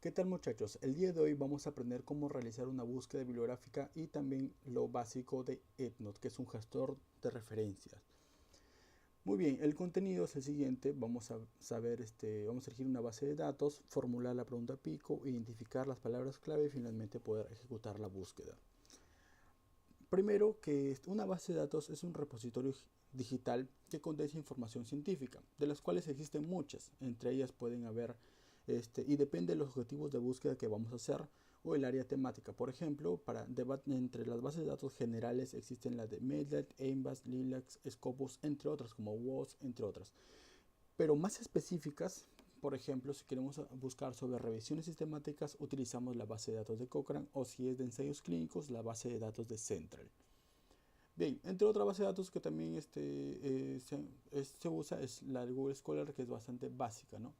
¿Qué tal muchachos? El día de hoy vamos a aprender cómo realizar una búsqueda bibliográfica y también lo básico de EndNote, que es un gestor de referencias. Muy bien, el contenido es el siguiente. Vamos a saber, vamos a elegir una base de datos, formular la pregunta pico, identificar las palabras clave y finalmente poder ejecutar la búsqueda. Primero, que una base de datos es un repositorio digital que condensa información científica, de las cuales existen muchas. Entre ellas pueden haber, y depende de los objetivos de búsqueda que vamos a hacer o el área temática. Por ejemplo, entre las bases de datos generales existen las de Medlat, Embas, Lilac, Scopus, entre otras, como WOS, entre otras. Pero más específicas, por ejemplo, si queremos buscar sobre revisiones sistemáticas, utilizamos la base de datos de Cochrane, o si es de ensayos clínicos, la base de datos de Central. Bien, entre otras bases de datos que también se usa es la de Google Scholar, que es bastante básica, ¿no?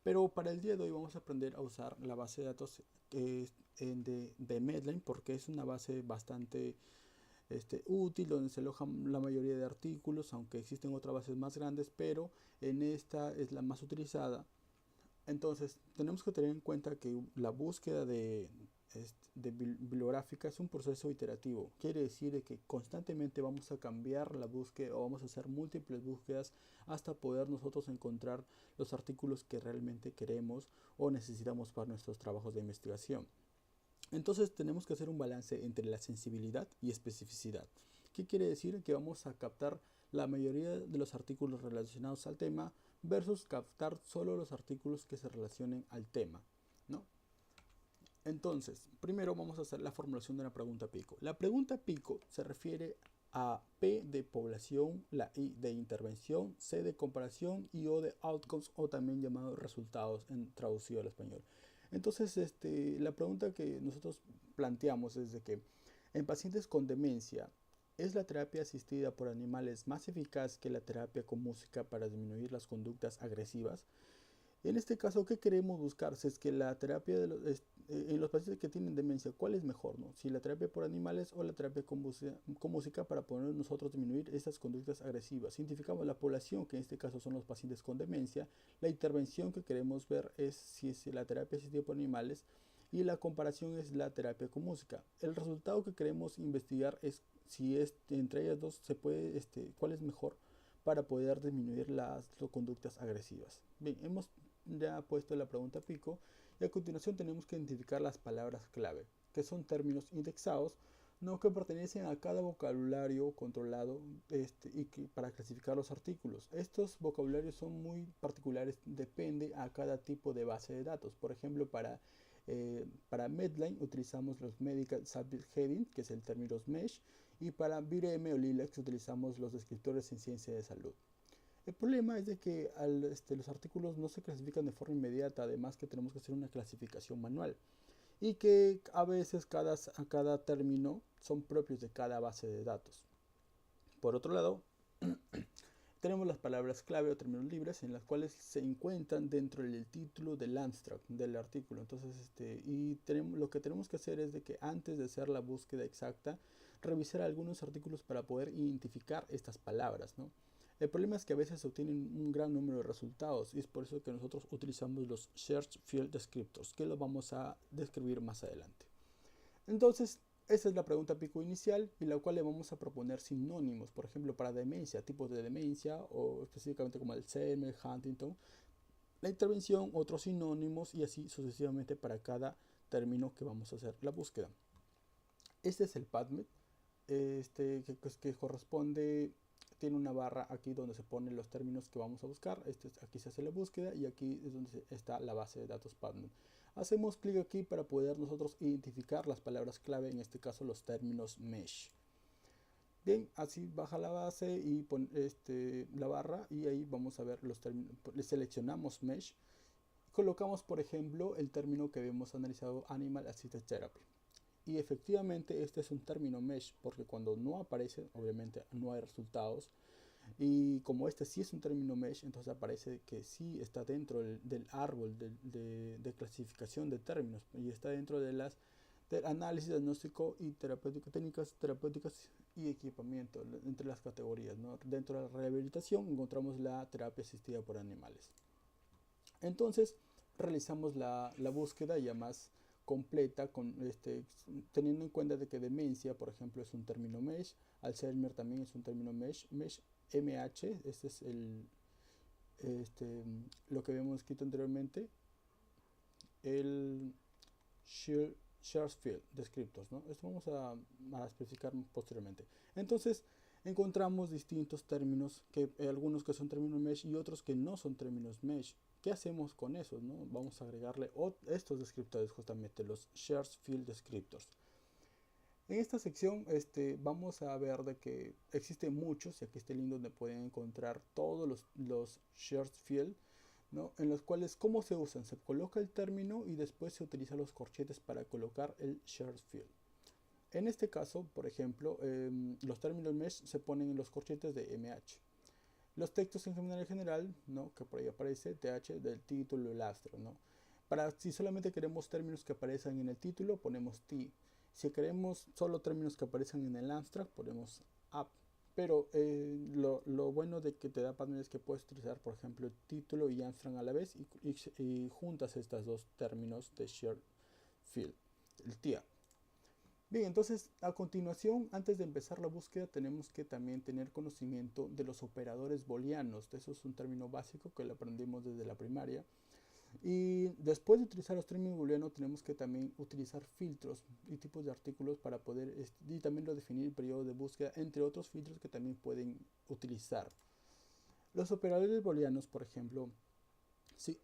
Pero para el día de hoy vamos a aprender a usar la base de datos de Medline, porque es una base bastante útil, donde se alojan la mayoría de artículos, aunque existen otras bases más grandes, pero en esta es la más utilizada. Entonces, tenemos que tener en cuenta que la búsqueda de bibliográfica es un proceso iterativo. Quiere decir que constantemente vamos a cambiar la búsqueda o vamos a hacer múltiples búsquedas hasta poder nosotros encontrar los artículos que realmente queremos o necesitamos para nuestros trabajos de investigación. Entonces tenemos que hacer un balance entre la sensibilidad y especificidad. ¿Qué quiere decir? Que vamos a captar la mayoría de los artículos relacionados al tema versus captar solo los artículos que se relacionen al tema, ¿no? Entonces, primero vamos a hacer la formulación de la pregunta pico. La pregunta pico se refiere a P de población, la I de intervención, C de comparación y O de outcomes, o también llamado resultados traducido al español. Entonces, la pregunta que nosotros planteamos es de que en pacientes con demencia, ¿es la terapia asistida por animales más eficaz que la terapia con música para disminuir las conductas agresivas? En este caso, ¿qué queremos buscar? Si es que la terapia en los pacientes que tienen demencia, ¿cuál es mejor, no? Si la terapia por animales o la terapia con música para poder nosotros disminuir estas conductas agresivas. Si identificamos la población, que en este caso son los pacientes con demencia, la intervención que queremos ver es si es la terapia asistida por animales y la comparación es la terapia con música. El resultado que queremos investigar es si entre ellas dos se puede, cuál es mejor para poder disminuir las conductas agresivas. Bien, hemos ya puesto la pregunta pico y a continuación tenemos que identificar las palabras clave, que son términos indexados, no que pertenecen a cada vocabulario controlado para clasificar los artículos. Estos vocabularios son muy particulares, depende a cada tipo de base de datos. Por ejemplo, para Medline utilizamos los Medical Subject Heading, que es el término MESH, y para VIRM o LILAC utilizamos los descriptores en ciencia de salud. El problema es de que los artículos no se clasifican de forma inmediata, además que tenemos que hacer una clasificación manual y que a veces cada término son propios de cada base de datos. Por otro lado, tenemos las palabras clave o términos libres en las cuales se encuentran dentro del título del abstract del artículo. Entonces, lo que tenemos que hacer es de que antes de hacer la búsqueda exacta, revisar algunos artículos para poder identificar estas palabras, ¿no? El problema es que a veces se obtienen un gran número de resultados y es por eso que nosotros utilizamos los Search Field Descriptors, que los vamos a describir más adelante. Entonces, esa es la pregunta pico inicial y la cual le vamos a proponer sinónimos, por ejemplo, para demencia, tipos de demencia o específicamente como Alzheimer, Huntington. La intervención, otros sinónimos y así sucesivamente para cada término que vamos a hacer la búsqueda. Este es el PubMed, que corresponde, tiene una barra aquí donde se ponen los términos que vamos a buscar. Aquí se hace la búsqueda y aquí es donde está la base de datos PubMed. Hacemos clic aquí para poder nosotros identificar las palabras clave, en este caso los términos mesh. Bien, así baja la base y la barra y ahí vamos a ver los términos. Le seleccionamos mesh, colocamos por ejemplo el término que habíamos analizado, Animal Assisted Therapy. Y efectivamente este es un término mesh porque cuando no aparece, obviamente no hay resultados. Y como este sí es un término mesh, entonces aparece que sí está dentro del árbol de clasificación de términos y está dentro de las análisis, diagnóstico y terapéutico, técnicas terapéuticas y equipamiento, entre las categorías, ¿no? Dentro de la rehabilitación encontramos la terapia asistida por animales. Entonces, realizamos la búsqueda ya más completa, teniendo en cuenta de que demencia, por ejemplo, es un término mesh, Alzheimer también es un término mesh, MH, este es lo que habíamos escrito anteriormente, el shared field descriptors, ¿no? Esto vamos a especificar posteriormente. Entonces, encontramos distintos términos, algunos que son términos mesh y otros que no son términos mesh. ¿Qué hacemos con esos, no? Vamos a agregarle estos descriptores, justamente los shared field descriptors. En esta sección vamos a ver de que existen muchos, y aquí está el link donde pueden encontrar todos los shared field, ¿no? En los cuales, ¿cómo se usan? Se coloca el término y después se utilizan los corchetes para colocar el shared field. En este caso, por ejemplo, los términos mesh se ponen en los corchetes de MH. Los textos en general, ¿no? Que por ahí aparece TH del título, el abstract, ¿no? Si solamente queremos términos que aparezcan en el título, ponemos T. Si queremos solo términos que aparezcan en el abstract, ponemos up. Pero lo bueno de que te da Padman es que puedes utilizar, por ejemplo, título y abstract a la vez y juntas estos dos términos de shared field, el TIA. Bien, entonces a continuación, antes de empezar la búsqueda, tenemos que también tener conocimiento de los operadores booleanos. Eso es un término básico que lo aprendimos desde la primaria. Y después de utilizar los términos booleanos, tenemos que también utilizar filtros y tipos de artículos para poder, y también definir el periodo de búsqueda, entre otros filtros que también pueden utilizar. Los operadores booleanos, por ejemplo,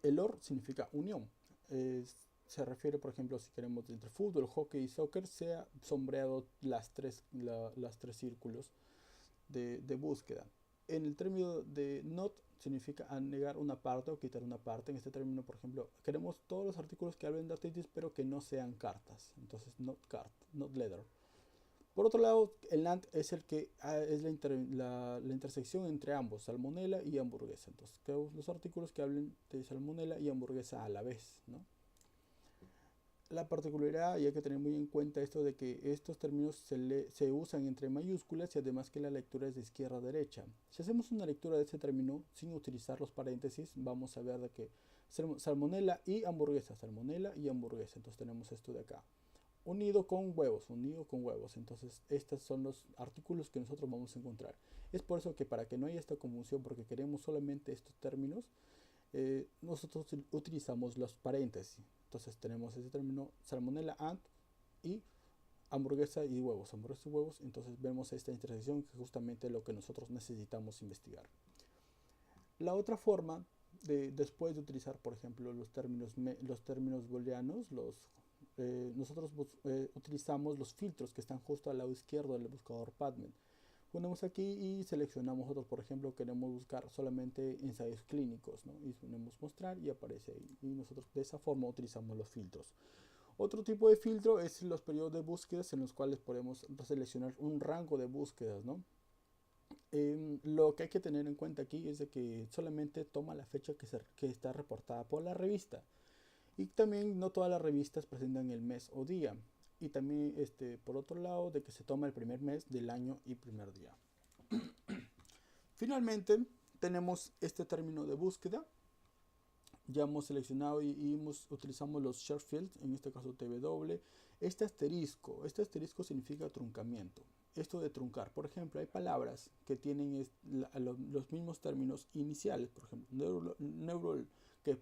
el OR significa unión. Se refiere, por ejemplo, si queremos entre fútbol, hockey y soccer, sea sombreado los tres círculos de búsqueda. En el término de not significa negar una parte o quitar una parte. En este término, por ejemplo, queremos todos los artículos que hablen de artritis, pero que no sean cartas. Entonces, not card, not letter. Por otro lado, el AND es el que es la intersección entre ambos, salmonela y hamburguesa. Entonces, los artículos que hablen de salmonela y hamburguesa a la vez, ¿no? La particularidad, y hay que tener muy en cuenta esto de que estos términos se usan entre mayúsculas y además que la lectura es de izquierda a derecha. Si hacemos una lectura de este término sin utilizar los paréntesis, vamos a ver de que salmonela y hamburguesa, entonces tenemos esto de acá. Unido con huevos. Entonces, estos son los artículos que nosotros vamos a encontrar. Es por eso que para que no haya esta confusión, porque queremos solamente estos términos, nosotros utilizamos los paréntesis. Entonces tenemos ese término salmonella and y hamburguesa y huevos. Entonces vemos esta intersección que es justamente lo que nosotros necesitamos investigar. La otra forma, después de utilizar, por ejemplo, los términos booleanos, nosotros utilizamos los filtros que están justo al lado izquierdo del buscador Padman. Ponemos aquí y seleccionamos nosotros, por ejemplo, queremos buscar solamente ensayos clínicos, ¿no? Y ponemos mostrar y aparece ahí. Y nosotros de esa forma utilizamos los filtros. Otro tipo de filtro es los periodos de búsquedas en los cuales podemos seleccionar un rango de búsquedas, ¿no? Lo que hay que tener en cuenta aquí es de que solamente toma la fecha que está reportada por la revista. Y también no todas las revistas presentan el mes o día. Y también, por otro lado, de que se toma el primer mes del año y primer día. Finalmente, tenemos este término de búsqueda. Ya hemos seleccionado y utilizamos los share fields, en este caso TW. Este asterisco significa truncamiento. Esto de truncar, por ejemplo, hay palabras que tienen los mismos términos iniciales, por ejemplo, que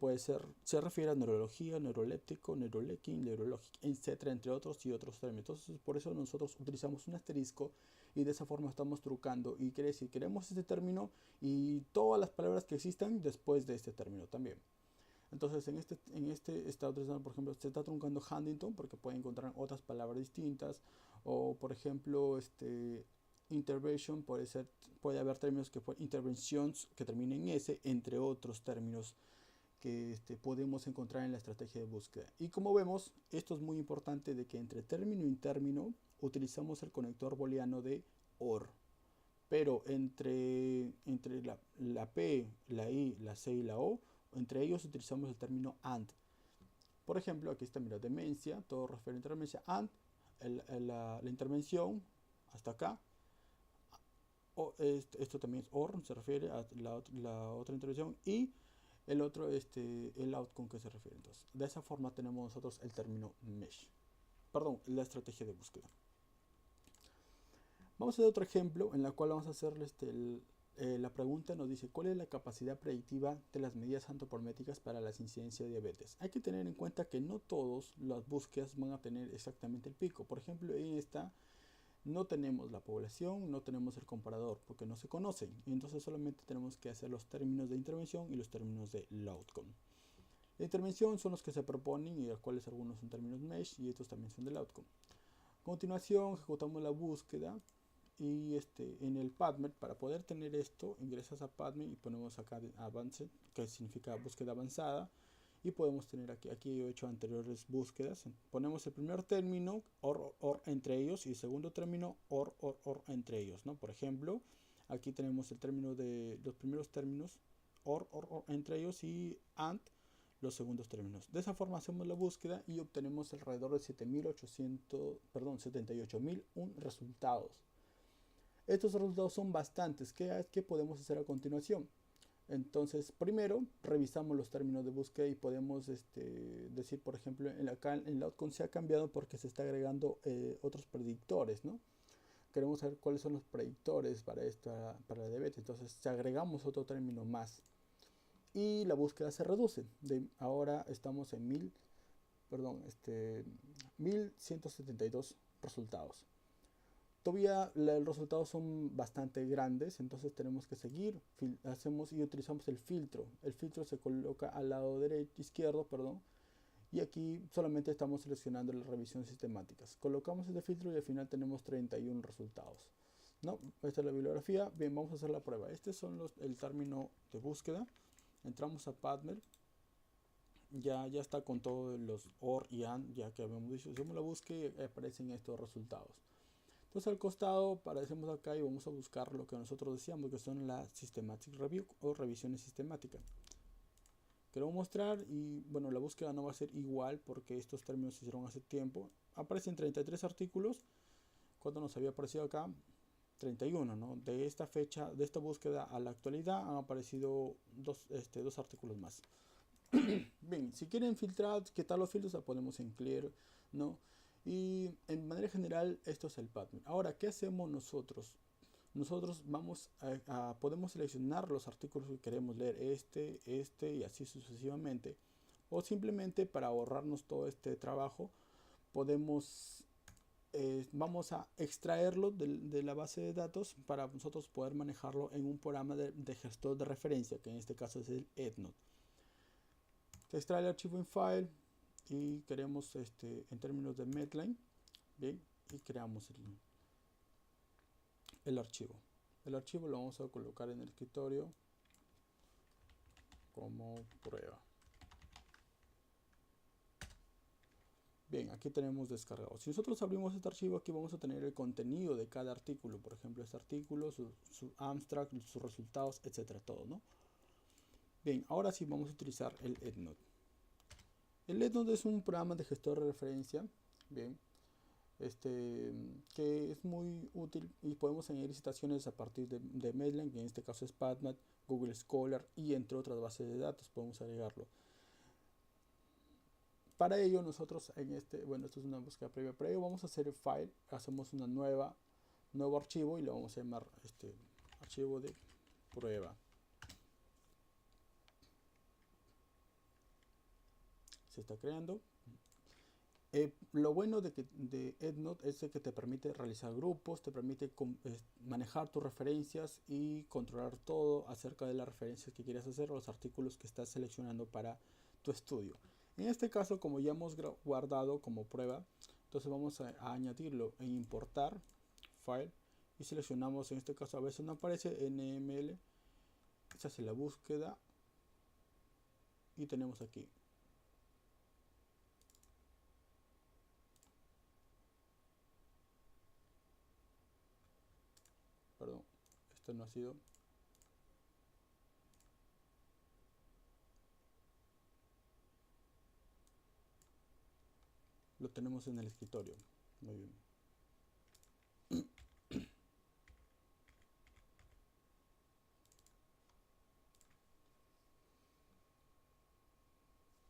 se refiere a neurología, neuroléptico, neurolecking, neurologic, etc., entre otros y otros términos. Entonces, por eso nosotros utilizamos un asterisco y de esa forma estamos truncando. Y quiere decir, queremos este término y todas las palabras que existan después de este término también. Entonces, en este está utilizando, por ejemplo, se está truncando Huntington porque puede encontrar otras palabras distintas. O, por ejemplo, intervention puede haber términos que interventions que terminen en S, entre otros términos que podemos encontrar en la estrategia de búsqueda. Y como vemos, esto es muy importante de que entre término y término utilizamos el conector booleano de OR. Pero entre la P, la I, la C y la O, entre ellos utilizamos el término AND. Por ejemplo, aquí está, mira, demencia, todo referente a demencia, AND, la intervención, hasta acá. Esto también es OR, se refiere a la otra intervención. Y el otro, el outcome que se refiere. Entonces, de esa forma tenemos nosotros el término mesh. Perdón, la estrategia de búsqueda. Vamos a hacer otro ejemplo en la cual vamos a hacer la pregunta. Nos dice: ¿cuál es la capacidad predictiva de las medidas antropométricas para las incidencias de diabetes? Hay que tener en cuenta que no todas las búsquedas van a tener exactamente el pico. Por ejemplo, en esta no tenemos la población, no tenemos el comparador porque no se conocen. Entonces solamente tenemos que hacer los términos de intervención y los términos de outcome. La intervención son los que se proponen y los cuales algunos son términos mesh y estos también son del outcome. A continuación ejecutamos la búsqueda y en el PubMed, para poder tener esto, ingresas a PubMed y ponemos acá Advanced, que significa búsqueda avanzada, y podemos tener aquí he hecho anteriores búsquedas. Ponemos el primer término or entre ellos y el segundo término or entre ellos, ¿no? Por ejemplo, aquí tenemos el término de los primeros términos or entre ellos y and los segundos términos. De esa forma hacemos la búsqueda y obtenemos alrededor de 78.001 resultados. Estos resultados son bastantes. ¿Qué podemos hacer a continuación? Entonces, primero revisamos los términos de búsqueda y podemos decir, por ejemplo, acá en la outcome se ha cambiado porque se está agregando otros predictores, ¿no? Queremos saber cuáles son los predictores para la diabetes. Entonces, si agregamos otro término más y la búsqueda se reduce. Ahora estamos en 1172 resultados. Todavía los resultados son bastante grandes, entonces tenemos que seguir, hacemos y utilizamos el filtro. El filtro se coloca al lado izquierdo, y aquí solamente estamos seleccionando las revisiones sistemáticas. Colocamos este filtro y al final tenemos 31 resultados. ¿No? Esta es la bibliografía. Bien, vamos a hacer la prueba. Este son el término de búsqueda. Entramos a PubMed. Ya está con todos los OR y AND, ya que habíamos dicho. Hacemos la búsqueda y aparecen estos resultados. Entonces al costado aparecemos acá y vamos a buscar lo que nosotros decíamos, que son las Systematic Review o revisiones sistemáticas. Quiero mostrar y bueno, la búsqueda no va a ser igual porque estos términos se hicieron hace tiempo. Aparecen 33 artículos. Cuando nos había aparecido acá 31, ¿no? De esta fecha, de esta búsqueda a la actualidad han aparecido dos artículos más. Bien, si quieren filtrar, ¿qué tal los filtros? La ponemos en clear, ¿no? Y en manera general esto es el PubMed. Ahora, ¿qué hacemos nosotros? Nosotros podemos seleccionar los artículos que queremos leer, y así sucesivamente. O simplemente para ahorrarnos todo este trabajo, vamos a extraerlo de la base de datos para nosotros poder manejarlo en un programa de gestor de referencia, que en este caso es el EndNote. Se extrae el archivo en file y queremos en términos de Medline, bien, y creamos el archivo. El archivo lo vamos a colocar en el escritorio como prueba. Bien, aquí tenemos descargado. Si nosotros abrimos este archivo, aquí vamos a tener el contenido de cada artículo. Por ejemplo, este artículo, su abstract, sus resultados, etcétera, todo, ¿no? Bien, ahora sí vamos a utilizar el EndNote. El EndNote es un programa de gestor de referencia, bien, que es muy útil y podemos añadir citaciones a partir de Medline, que en este caso es PubMed, Google Scholar y entre otras bases de datos podemos agregarlo. Para ello nosotros esto es una búsqueda previa. Para ello vamos a hacer el file, hacemos una nuevo archivo y lo vamos a llamar archivo de prueba. Se está creando. Lo bueno de EndNote es que te permite realizar grupos, te permite manejar tus referencias y controlar todo acerca de las referencias que quieres hacer o los artículos que estás seleccionando para tu estudio. En este caso, como ya hemos guardado como prueba, entonces vamos a añadirlo e importar file y seleccionamos, en este caso a veces no aparece NML, se hace la búsqueda y tenemos aquí. Perdón, esto no ha sido. Lo tenemos en el escritorio. Muy bien.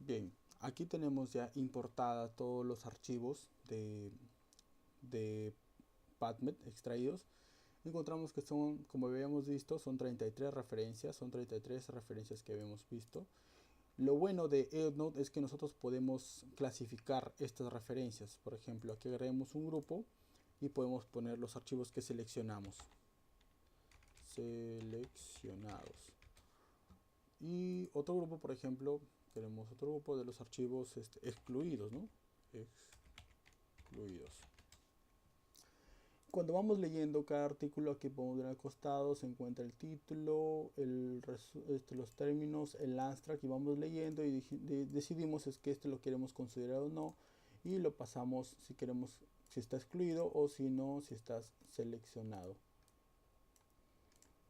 Bien, aquí tenemos ya importada todos los archivos de PubMed extraídos. Encontramos que son, como habíamos visto, son 33 referencias, que habíamos visto. Lo bueno de EndNote es que nosotros podemos clasificar estas referencias. Por ejemplo, aquí agregamos un grupo y podemos poner los archivos que seleccionamos. Seleccionados. Y otro grupo, por ejemplo, tenemos otro grupo de los archivos excluidos, ¿no? Excluidos. Cuando vamos leyendo cada artículo, aquí podemos ver al costado, se encuentra el título, los términos, el abstract, y vamos leyendo y decidimos es que este lo queremos considerar o no, y lo pasamos si queremos, si está excluido, o si no, si está seleccionado.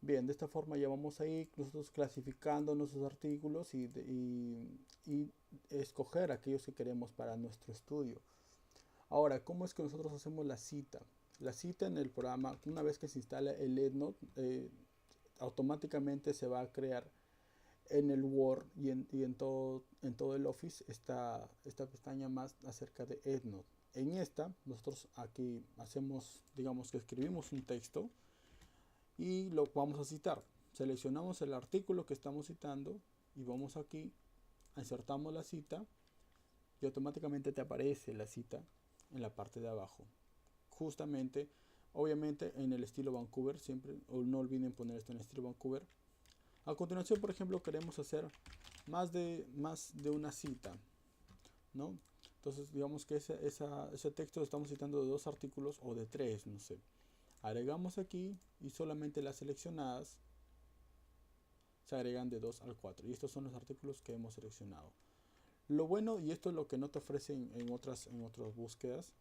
Bien, de esta forma ya vamos a ir nosotros clasificando nuestros artículos y escoger aquellos que queremos para nuestro estudio. Ahora, ¿cómo es que nosotros hacemos la cita? La cita en el programa, una vez que se instala el EndNote, automáticamente se va a crear en el Word y en todo el Office esta pestaña más acerca de EndNote. En esta, nosotros aquí hacemos, digamos que escribimos un texto y lo vamos a citar. Seleccionamos el artículo que estamos citando y vamos aquí, insertamos la cita y automáticamente te aparece la cita en la parte de abajo. Justamente, obviamente en el estilo Vancouver, siempre, o no olviden poner esto en el estilo Vancouver. A continuación, por ejemplo, queremos hacer más de una cita, ¿no? Entonces, digamos que ese texto lo estamos citando de 2 artículos o de 3, no sé. Agregamos aquí y solamente las seleccionadas se agregan de 2 al 4. Y estos son los artículos que hemos seleccionado. Lo bueno, y esto es lo que no te ofrecen en otras búsquedas,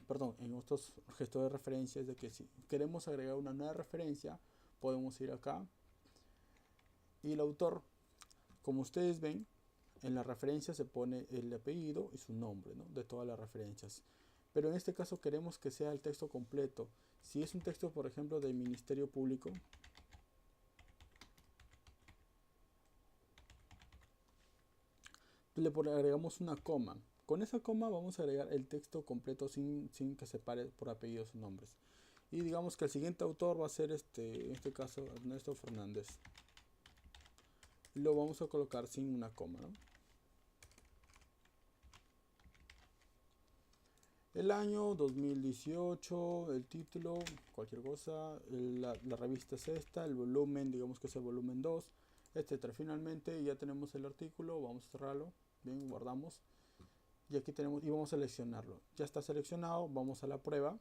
perdón, en otros gestores de referencias, de que si queremos agregar una nueva referencia, podemos ir acá y el autor, como ustedes ven, en la referencia se pone el apellido y su nombre, ¿no?, de todas las referencias. Pero en este caso queremos que sea el texto completo. Si es un texto, por ejemplo, del Ministerio Público, le agregamos una coma. Con esa coma vamos a agregar el texto completo sin que se pare por apellidos o nombres. Y digamos que el siguiente autor va a ser en este caso Ernesto Fernández. Y lo vamos a colocar sin una coma, ¿no? El año 2018, el título, cualquier cosa, la revista es esta, el volumen, digamos que es el volumen 2, etcétera. Finalmente ya tenemos el artículo, vamos a cerrarlo, bien, guardamos. Y aquí tenemos, y vamos a seleccionarlo. Ya está seleccionado, vamos a la prueba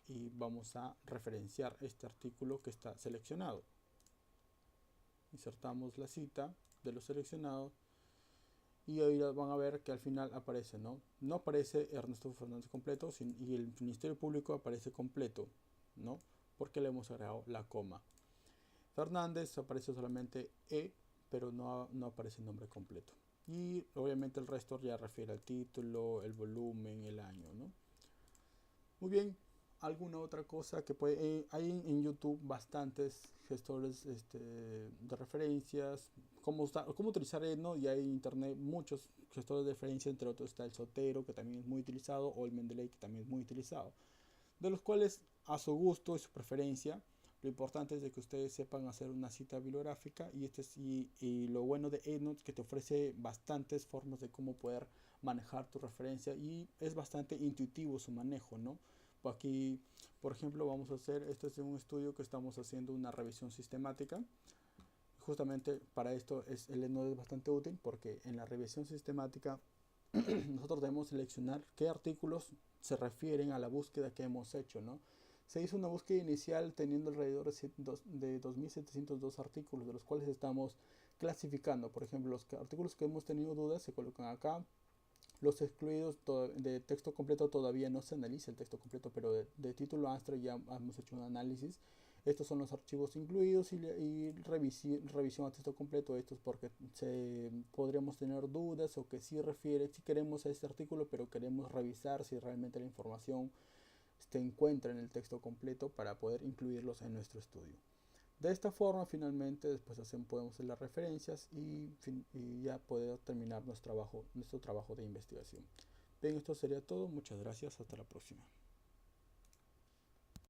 y vamos a referenciar este artículo que está seleccionado. Insertamos la cita de los seleccionados y ahí van a ver que al final aparece, ¿no? No aparece Ernesto Fernández completo y el Ministerio Público aparece completo, ¿no? Porque le hemos agregado la coma. Fernández aparece solamente E, pero no aparece el nombre completo. Y obviamente el resto ya refiere al título, el volumen, el año, ¿no? Muy bien, alguna otra cosa que puede... hay en YouTube bastantes gestores de referencias, cómo utilizar EndNote, y hay en internet muchos gestores de referencia, entre otros está el Zotero, que también es muy utilizado, o el Mendeley, que también es muy utilizado, de los cuales a su gusto y su preferencia. Lo importante es de que ustedes sepan hacer una cita bibliográfica y lo bueno de EndNote es que te ofrece bastantes formas de cómo poder manejar tu referencia y es bastante intuitivo su manejo, ¿no? Aquí, por ejemplo, vamos a hacer, este es un estudio que estamos haciendo una revisión sistemática. Justamente para esto el EndNote es bastante útil porque en la revisión sistemática nosotros debemos seleccionar qué artículos se refieren a la búsqueda que hemos hecho, ¿no? Se hizo una búsqueda inicial teniendo alrededor de 2702 artículos, de los cuales estamos clasificando. Por ejemplo, los artículos que hemos tenido dudas se colocan acá. Los excluidos de texto completo todavía no se analiza el texto completo, pero de título abstract ya hemos hecho un análisis. Estos son los archivos incluidos y revisión a texto completo. Estos porque podríamos tener dudas o que sí refiere, si queremos a este artículo, pero queremos revisar si realmente la información se encuentra en el texto completo para poder incluirlos en nuestro estudio. De esta forma, finalmente, después podemos hacer las referencias y ya poder terminar nuestro trabajo de investigación. Bien, esto sería todo. Muchas gracias. Hasta la próxima.